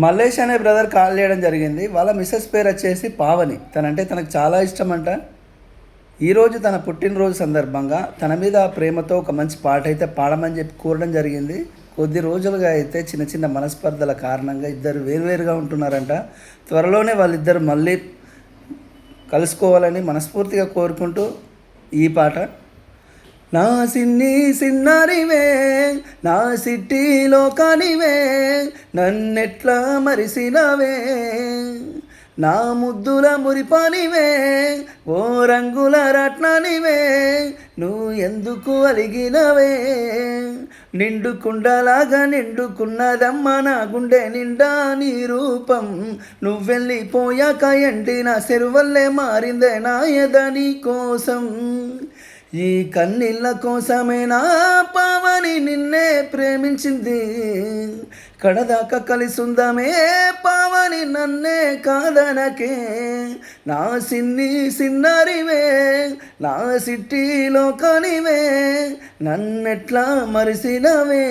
మల్లేష్ అనే brother call చేయడం జరిగింది. వాళ్ళ మిసెస్ పేరు వచ్చేసి పావని. తనంటే తనకు చాలా ఇష్టమంట. ఈరోజు తన పుట్టినరోజు సందర్భంగా తన మీద ప్రేమతో ఒక మంచి పాట అయితే పాడమని చెప్పి కోరడం జరిగింది. కొద్ది రోజులుగా అయితే చిన్న చిన్న మనస్పర్ధల కారణంగా ఇద్దరు వేరువేరుగా ఉంటున్నారంట. త్వరలోనే వాళ్ళిద్దరు మళ్ళీ కలుసుకోవాలని మనస్ఫూర్తిగా కోరుకుంటూ ఈ పాట. నా సిన్ని సిన్నారివే, నా సిట్టిలో కానివే, నన్నెట్లా మరిసినవే, నా ముద్దుల మురిపానివే, ఓ రంగుల రత్నానివే, నువ్వు ఎందుకు అలిగినవే, నిండు కుండలాగా నిండుకున్నదమ్మ నా గుండె నిండా నీ రూపం, నువ్వెళ్ళిపోయాక ఎండిన చెరువల్లే మారిందే నా ఎద నీ కోసం, ఈ కన్నీళ్ళ కోసమే నా పావని నిన్నే ప్రేమించింది, కడదాకా కలిసుందమే పావని నన్నే కాదనకే, నా సిన్ని సిన్నారివే, నా సిట్టిలో కానివే, నన్నెట్లా మరిసినవే.